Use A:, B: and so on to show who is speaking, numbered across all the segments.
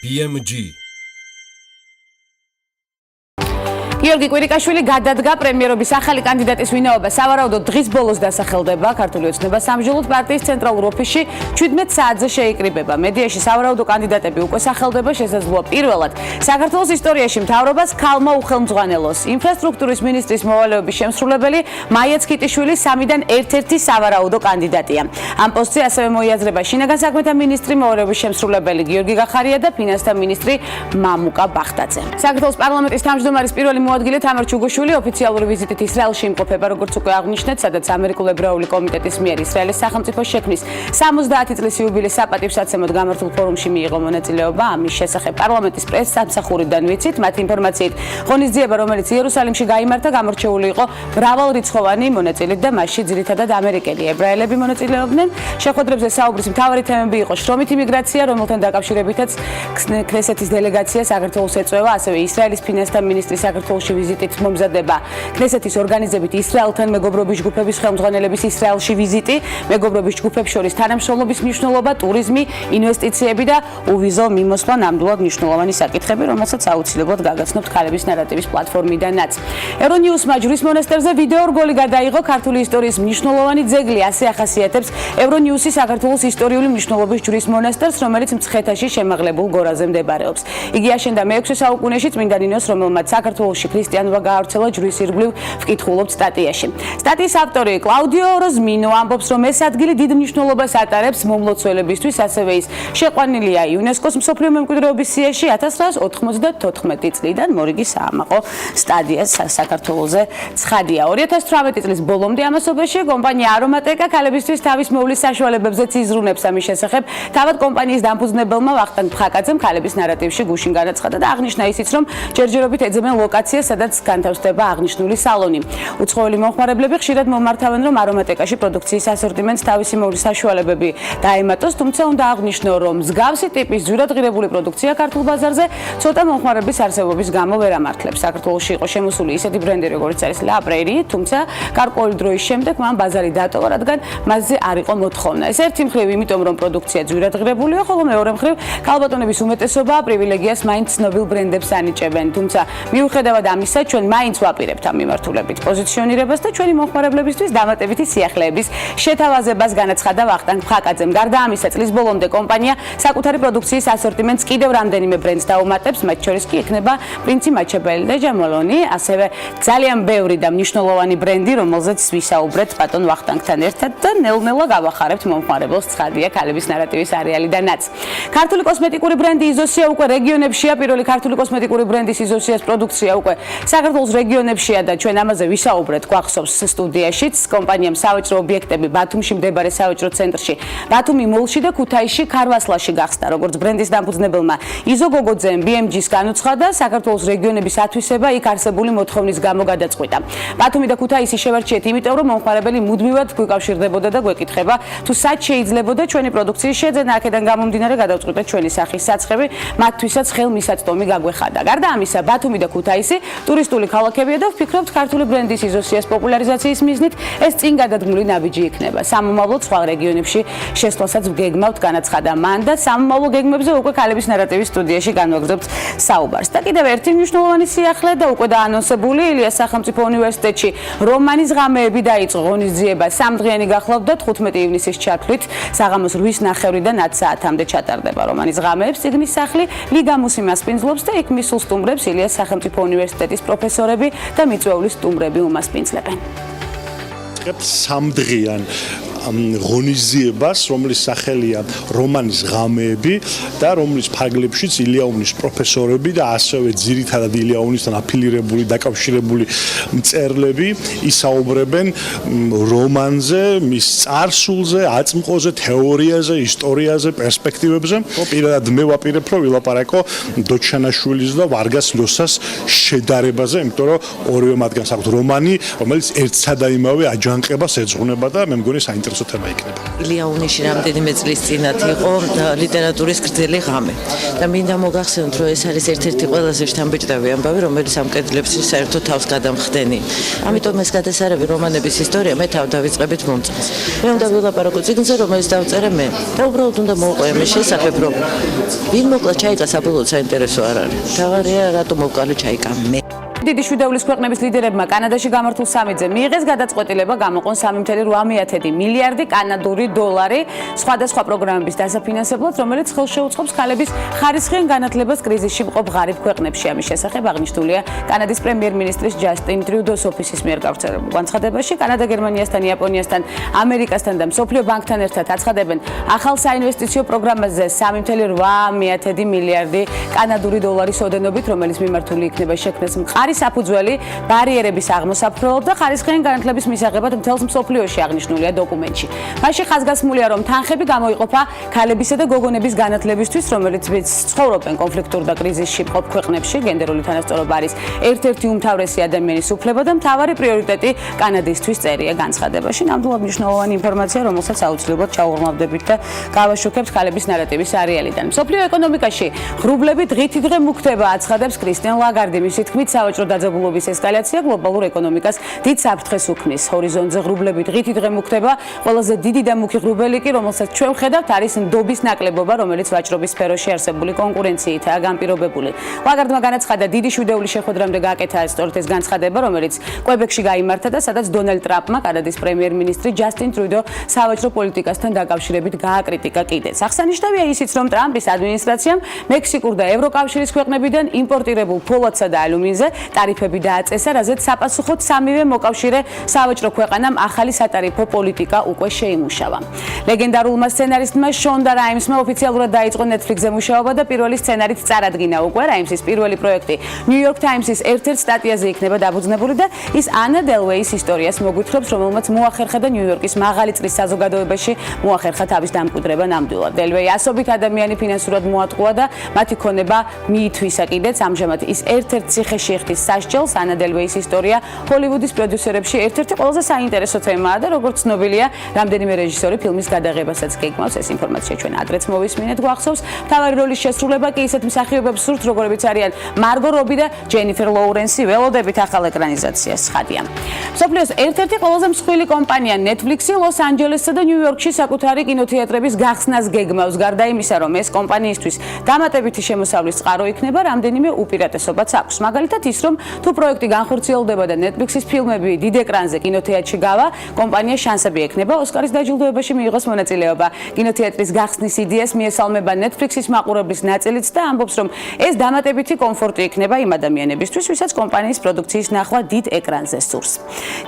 A: BMG
B: გიორგი კვირიკაშვილი გადადგა პრემიერობის ახალი კანდიდატის ვინაობა სავარაუდოდ დღის ბოლოს დასახელდება ქართული ოცნება სამშობლოდ პარტიის ცენტრალურ ოფისში 17 საათზე შეიკრიბება. მედიაში სავარაუდო კანდიდატები უკვე სახელდება, შესაძლოა პირველად საქართველოს ისტორიაში მთავრობას ქალმა უხელმძღვანელოს. ინფრასტრუქტურის მინისტრის მოვალეობის შემსრულებელი მაია ცქიტიშვილი სამიდან ერთ-ერთი სავარაუდო კანდიდატია. ამ პოსტზე ასევე მოიაზრება შინაგან საქმეთა მინისტრი მოვალეობის შემსრულებელი გიორგი გახარია და ფინანსთა მინისტრი მამუკა ბახტაძე. საქართველოს პარლამენტის თავმჯდომარის პირველი მოადგილე თამარ ჩუგოშვილი ოფიციალური ვიზიტით ისრაელში იმყოფება, როგორც უკვე აღნიშნეთ, სადაც ამერიკულ ებრაული კომიტეტის მიერ ისრაელის სახელმწიფო შექმნის 70 წლის იუბილეს საპატივსაცემად გამართულ ფორუმში მიიღო მონაწილეობა. ამის შესახებ პარლამენტის პრესსამსახურიდან ვიცით, მათ ინფორმაციით, ღონისძიება, რომელიც იერუსალიმში გაიმართა, გამორჩეული იყო მრავალრიცხოვანი მონაწილით და მასში ძირითადად ამერიკელი ებრაელები მონაწილეობდნენ. შეხვედრებზე საუბრის მთავარი თემები იყო შრომით იმიგრაცია, რომელთან დაკავშირებითაც ქნესეთის დელეგაცია საქართველოს ეწევა, ასევე ისრაელის ფინანსთა მინისტრი საქართველოში ვიზიტით მომზადება. ქნესეთის ორგანიზებით ისრაელთან მეგობრობის ჯგუფების ხელმძღვანელების ისრაელში ვიზიტი, მეგობრობის ჯგუფებს შორის თანამშრომლობის მნიშვნელობა, ტურიზმი, ინვესტიციები და უვიზო მიმოსვლა ნამდვილად მნიშვნელოვანი საკითხები, რომელსაც აუცილებლად გაგაცნობთ ქალების ნარატივის პლატფორმიდანაც. ევრონიუსმა ჯვრის მონასტერზე ვიდეო რგოლი გადაიღო. ქართული ისტორიის მნიშვნელოვანი ძეგლი, ასე ახასიათებს ევრონიუსი საქართველოს ისტორიული მნიშვნელობის ჯვრის მონასტერს, რომელიც მცხეთაში შემაღლებულ გორაზე მდებარეობს. იგი აშენდა მე-6 საუკუნეში წმინდა ნინოს, რომელმაც საქართველოში ქრისტიანობა გაავრცელა ჯვრის ირგვლივ ვკითხულობთ სტატიაში. სტატიის ავტორი კლაუდიო როზმინო ამბობს, რომ ეს ადგილი დიდ მნიშვნელობას ატარებს მომლოცველებისთვის, ასევე ის შეყვანილია იუნესკოს მსოფლიო მემკვიდრეობის სიაში 1994 წლიდან მორიგი საამაყო სტადია საქართველოზე ცხადია. 2018 წლის ბოლომდე ამასობაში კომპანია არომატეკა ქალებისთვის თავის მოვლის საშუალებებზეც იზრუნებს. ამის შესახებ თავად კომპანიის დამფუძნებელმა ვახტანგ ფხაკაძემ ქალების ნარატივში გუშინ განაცხადა და აღნიშნა ისიც, რომ ჯერჯერობით ეძებენ ლოკაციას, სადაც განთავსდება აღნიშნული სალონი. უცხოელი მომხმარებლები ხშირად მომართავენ, რომ არომატეკაში პროდუქციის ასორტიმენტს თავისი მოვლის საშუალებები დაემატოს, თუმცა უნდა აღნიშნო, რომ მსგავსი ტიპის ძვირადღირებული პროდუქცია ქართულ ბაზარზე ცოტა მომხმარების არსებობის გამო ვერ ამართლებს. საქართველოში იყო შემოსული ისეთი ბრენდი, როგორც არის ლა პრეირი, თუმცა გარკვეული დროის შემდეგ მან ბაზარი დატოვა, რადგან მასზე არ იყო მოთხოვნა. ეს ერთი მხრივ იმიტომ, რომ პროდუქცია ძვირადღირებულია, ხოლო მეორე მხრივ ქალბატონების უმეტესობა პრივილეგიას მაინც ცნობილ ბრენდებს ანიჭებენ. თუმცა მიუხედავად ამისა, ჩვენ მაინც ვაპირებთ ამ მიმართულებით პოზიციონირებას და ჩვენი მომხმარებლებისთვის დამატებითი სიახლეების შეთავაზებას, განაცხადა ვახტანგ ფხაკაძემ. გარდა ამისა, წლის ბოლომდე კომპანია საკუთარი პროდუქციის ასორტიმენტს კიდევ რამდენიმე ბრენდს დაუმატებს, მათ შორის კი იქნება პრინცი მაჩაბელი და ჯამალონი, ასევე ძალიან ბევრი და მნიშვნელოვანი ბრენდი, რომელზეც ვისაუბრეთ ბატონ ვახტანგთან ერთად და ნელ-ნელა გავახარებთ მომხმარებელს ცხადია ქალების ნარატივის არეალიდანაც. ქართული კოსმეტიკური ბრენდი იზოსია უკვე რეგიონებშია, პირველი ქართული კოსმეტიკური ბრენდის იზოსიას პროდუქცია უკვე საქართველოს რეგიონებშია და ჩვენ ამაზე ვისაუბრეთ გვახსოვს სტუდიაშიც. კომპანიამ სავაჭრო ობიექტები ბათუმში მდებარე სავაჭრო ცენტრში, ბათუმი მოლში და ქუთაისში ქარვასლაში გახსნა. როგორც ბრენდის დამფუძნებელმა იზო გოგოძემ BMG-ს განუცხადა, საქართველოს რეგიონების ათვისება იქ არსებული მოთხოვნის გამო გადაწყვიტა. ბათუმი და ქუთაისი შევარჩიეთ, იმიტომ რომ მომხმარებელი მუდმივად გვიკავშირდებოდა და გვეკითხება, თუ სად შეიძლებოდა ჩვენი პროდუქციის შეძენა. აქედან გამომდინარე გადავწყვიტეთ ჩვენი სახის საცხები, მათთვისაც ხელმისაწვდომი გაგვეხადა. გარდა ამისა, ბათუმი და ქუთაისი ტურისტული ქალაქებია და ვფიქრობთ, ქართული ბრენდის იზოსიას პოპულარიზაციის მიზნით ეს წინ გადადგმული ნაბიჯი იქნება. სამომავლოდ სხვა რეგიონებში შესვლასაც ვგეგმავთ, განაცხადა მან და სამომავლო გეგმებზე უკვე ქალების ნარატივის სტუდიაში განვაგრძობთ საუბარს. და კიდევ ერთი მნიშვნელოვანი სიახლე და უკვე დაანონსებული ილიას სახელმწიფო უნივერსიტეტში რომანის ღამეები დაიწყო. ღონისძიება 3 დღიანი გახლავდა 15 ივნისის ჩათვლით საღამოს 8:30-დან 10 საათამდე ჩატარდება. რომანის ღამეებს წიგნის სახლი ლიგამუსი მასპინძლობს და იქ მისულ სტუმრებს ილიას სახელმწიფო უნივერსიტეტის პროფესორები და მიწვეული სტუმრები უმასპინძლებენ.
C: სამდღიან ღონისძიებას, რომლის სახელია რომანის ღამეები და რომლის ფარგლებშიც ილიაუნის პროფესორები და ასევე ძირითადად ილიაუნისთან აფილირებული, დაკავშირებული მწერლები ისაუბრებენ რომანზე, მის წარსულზე, აწმყოზე, თეორიაზე, ისტორიაზე, პერსპექტივებზე. პირადად მე ვაპირებ, რომ ვილაპარაკო დოჩანაშვილის და ვარგას ლოსას შედარებაზე, იმიტომ რომ ორივე მათგანს აქვთ რომანი, რომელიც ერთსა და იმავე აჯანყებას ეძღვნება და მე მგონი საინტერესო საინტერესო თემა იქნება.
A: ილიაუნიში რამდენიმე წლის წინათ იყო ლიტერატურის გრძელი ღამე და მინდა მოგახსენოთ, რომ ეს არის ერთ-ერთი ყველაზე შთამბეჭდავი ამბავი, რომელიც ამ კედლებს საერთოდ თავს გადამხდენი. ამიტომ ეს გადასარევი რომანების ისტორია მე თავ დავიწყებით მომწყეს. მე უნდა ვილაპარაკო წიგნზე, რომელიც დავწერე მე და უბრალოდ უნდა მოვყვე იმის შესახებ, რომ ვინ მოკლა ჩაიკა საბოლოოდ საინტერესო არ არის. თავარია რატომ მოვკალი ჩაიკა მე.
B: დიდი შვიდეულის ქვეყნების ლიდერებმა კანადაში გამართულ სამიტზე მიიღეს გადაწყვეტილება გამოყონ 3,8 მილიარდი კანადური დოლარი სხვადასხვა პროგრამების დასაფინანსებლად, რომელიც ხელშეუწყობს ქალების ხარისხიან განათლებას კრიზისში მყოფ ღარიბ ქვეყნებში. ამის შესახებ აღნიშნულია კანადის პრემიერ-მინისტრის ჯასტინ ტრიუდოს ოფისის მიერ გავრცელებულ განცხადებაში. კანადა გერმანიასთან, იაპონიასთან, ამერიკასთან და მსოფლიო ბანკთან ერთად აცხადებენ ახალ საინვესტიციო პროგრამაზე 3,8 მილიარდი კანადური დოლარის ოდენობით, რომელიც მიმართული იქნება შექმნას მყარი საფუძველი ბარიერების აღმოსაფრთხებლად და ხარისხიანი განათლების მისაღებად მთელს მსოფლიოში, აღნიშნულია დოკუმენტში. მასში ხაზგასმულია, რომ თანხები გამოიყოფა ქალებისა და გოგონების განათლებისთვის, რომელიც ცხოვრობენ კონფლიქტურ და კრიზისში მყოფ ქვეყნებში. გენდერული თანასწორობა არის ერთ-ერთი უმთავრესი ადამიანის უფლება და მთავარი პრიორიტეტი კანადისთვის, წერია განცხადებაში. ნამდვილად მნიშვნელოვანი ინფორმაცია, რომელსაც აუცილებლად ჩაუღრმავდებით და გავაშუქებთ ქალების ნარატივის სერიალიდან. მსოფლიო ეკონომიკაში ღრუბლები დღითიდღე მუქდება, აცხადებს კრისტიან ლაგარდი. მისი თქმით, სავაჭრო დაძაბულობის ესკალაცია გლობალურ ეკონომიკას დიდ საფრთხეს უქმნის. ჰორიზონტზე ღრუბლები დღითიდღე მუქდება. ყველაზე დიდი და მუქი ღრუბელი კი, რომელსაც ჩვენ ვხედავთ, არის ნდობის ნაკლებობა, რომელიც ვაჭრობის სფეროში არსებული კონკურენციითაა განპირობებული. ლაგარდმა განაცხადა, დიდი შვიდეულის შეხვედრამდე გააკეთა სწორედ ეს განცხადება, რომელიც კვებეკში გაიმართა და სადაც დონალდ ტრამპმა, კანადის პრემიერ-მინისტრი ჯასტინ ტრიუდო სავაჭრო პოლიტიკასთან დაკავშირებით გააკრიტიკა კიდეც. აღსანიშნავია ისიც, რომ ტრამპის ადმინისტრაციამ მექსიკურ და ევროკავშირის ქვეყნებიდან იმპორტირებულ ფოლადსა და ალუმინზე ტარიფები დააწესა, რაზეც საპასუხოდ სამივე მოკავშირე სავაჭრო ქვეყანამ ახალი სატარიფო პოლიტიკა უკვე შეიმუშავა. ლეგენდარულმა სცენარისტმა შონდა რაიმსმა ოფიციალურად დაიწყო Netflix-ზე მუშაობა და პირველი სცენარით წარადგინა უკვე. რაიმსის პირველი პროექტი New York Times-ის ერთ-ერთ სტატიაზე იქნება დაფუძნებული და ის ანა დელვეის ისტორიას მოგვითხრობს, რომელმაც მოახერხა და ნიუ-იორკის მაღალი წრის საზოგადოებაში მოახერხა თავის დამკვიდრება ნამდვილად. დელვეი ასობით ადამიანი ფინანსურად მოატყუა და მათი ქონება მიითვისა კიდეც. ამჟამად ის ერთ-ერთ ციხეში იხდის სასჯელს. ანა დელვეის ისტორია ჰოლივუდის პროდიუსერებში ერთ-ერთი ყველაზე საინტერესო თემაა და როგორც ცნობილია, რამდენიმე რეჟისორი ფილმის გადაღებასაც გეგმავს. ეს ინფორმაცია ჩვენ ადრეც მოვისმინეთ, გვახსოვს. მთავარი როლის შესრულება კი ისეთ მსახიობებს სურთ, როგორებიც არიან მარგო რობი და ჯენიფერ ლოურენსი. ველოდებით ახალ ეკრანიზაციას. ცხადია. მსოფლიოს ერთ-ერთი ყველაზე მსხვილი კომპანია Netflix-ი ლოს-ანჯელესსა და ნიუ-იორკში საკუთარი კინოთეატრების გახსნას გეგმავს. გარდა იმისა, რომ ეს კომპანიისთვის დამატებითი შემოსავლის წყარო იქნება, რამდენიმე უპირატესობაც აქვს. მაგალითად ის, რომ თუ პროექტი განხორციელდება და Netflix-ის ფილმები დიდ ეკრანზე კინოთეატრში გავა, კომპანიას შანსები ექნება ოსკარის დაჯილდოებაში მიიღოს მონაწილეობა. კინოთეატრის გახსნის იდეას მიესალმება Netflix-ის მაყურებლის ნაწილიც და ამბობს, რომ ეს დამატებითი კომფორტი იქნება იმ ადამიანებისთვის, ვისაც კომპანიის პროდუქციის ნახვა დიდ ეკრანზე სურს.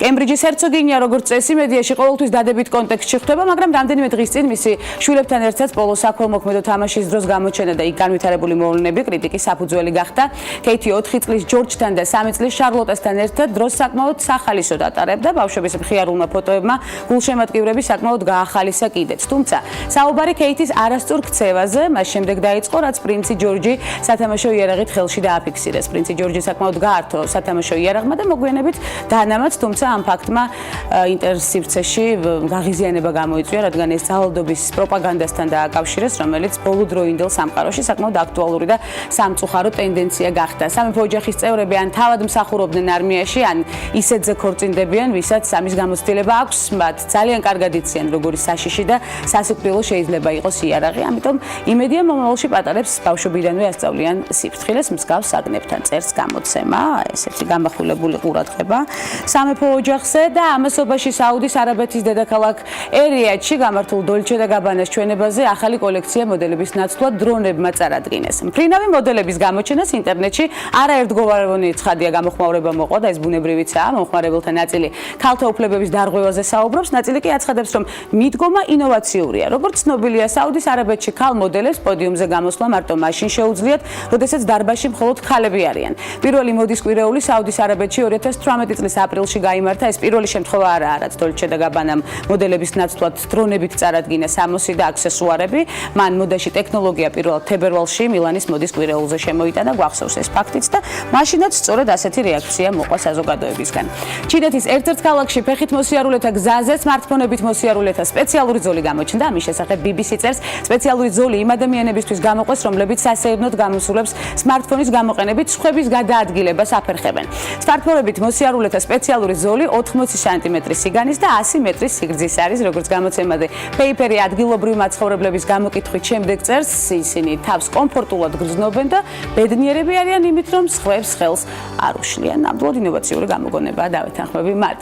B: კემბრიჯის ჰერცოგინია, როგორც წესი, მედიაში ყოველთვის დადებით კონტექსტში ხვდება, მაგრამ რამდენიმე დღის წინ მისი შვილებთან ერთად პოლოს საქველმოქმედო თამაშის დროს გამოჩენა და იქ განვითარებული მოვლენები კრიტიკის საფუძველი გახდა. კეითი 4 წლის ჯორჯთან და 3 წლის შარლოტესთან ერთად დროს საკმაოდ სახალისოდ ატარებდა. ბავშვების მხიარულმა ფოტოებმა გულშემატკივრები საკმაოდ გაახალისა კიდეც. თუმცა საუბარი კეითის არასწორ ქცევაზე მას შემდეგ დაიწყო, რაც პრინცი ჯორჯი სათამაშო იარაღით ხელში დააფიქსირეს. პრინცი ჯორჯი საკმაოდ გაართო სათამაშო იარაღმა და მოგვიანებით დაანამაც, თუმცა ამ ფაქტმა ინტერსივცეში გაღიზიანება გამოიწვია, რადგან ეს ძალადობის პროპაგანდასთან დააკავშირეს, რომელიც ბოლო დროინდელ სამყაროში საკმაოდ აქტუალური და სამწუხარო ტენდენცია გახდა. სამეფო ოჯახის წევრები ან თავად მსახურობდნენ არმიაში, ან ისეთზე ქორწინდებიან, ვისაც ამის გამოცდილება აქვს, მათ ძალიან კარგად იციან, როგორი საშიში და სასიკვდილო შეიძლება იყოს იარაღი. ამიტომ იმედია მომავალში პატარებს ბავშვობიდანვე ასწავლიან სიფრთხილეს მსგავს საგნებთან. წერს გამოცემა, ესეთი გამახვილებული ყურადღება სამეფო ოჯახზე და ამასობაში საუდის არაბეთის დედაქალაქ ერიადში გამართულ დოლჩე და გაბანას ჩვენებაზე ახალი კოლექცია მოდელების ნაცვლად დრონებმა წარადგინეს. მფრინავი მოდელების გამოჩენას ინტერნეტში არაერთგვაროვანი ცხადია გამოხმაურება მოყვა და ეს ბუნებრივიცაა. მომხმარებელთა ნაწილი ქალთა უფლებების დარღვევაზე საუბრობს, ნაწილი კი აცხადებს, რომ მიდგომა ინოვაციურია. როგორც ცნობილია, საუდის არაბეთში ქალ მოდელებს პოდიუმზე გამოსვლა მარტო მაშინ შეუძლიათ, როდესაც დარბაზში მხოლოდ ქალები არიან. პირველი მოდის კვირეული საუდის არაბეთში 2018 წლის აპრილში გაიმართა. ეს პირველი შემთხვევა არაა, რაც დოლჩე და გაბანამ მოდელების ნაცვლად დრონებით წარადგინა სამოსი და აქსესუარები. მან მოდაში ტექნოლოგია პირველად თებერვალში მილანის მოდის კვირეულზე შემოიტანა, გვახსოვს ეს ფაქტიც და მაშინაც სწორედ ასეთი რეაქცია მოყვა საზოგადოებისგან. ჩინეთის ერთ-ერთ ქალაქში ფეხით მოსიარულეთა გზაზე smartphone-ებით მოსიარულეთა სპეციალური ზოლი გამოჩნდა. ამის შესახებ BBC წერს, სპეციალური ზოლი იმ ადამიანებისთვის გამოყვეს, რომლებიც სასეირნოდ გამოსულებს smartphone-ის გამოყენებით სხვების გადაადგილებას აფერხებენ. Smartphone-ებით მოსიარულეთა სპეციალური ზოლი 80 სანტიმეტრის სიგანის და 100 მეტრის სიგრძის არის, როგორც გამოცემაზე Paper-ი ადგილობრივი მაცხოვრებლების გამოკითხვით შემდეგ წერს, ისინი თავს კომფორტულად გრძნობენ და ბედნიერები არიან იმით, რომ სხვებს ხელს არ უშლიან. ნამდვილად ინოვაციური გამოგონებაა, დავეთანხმები მათ.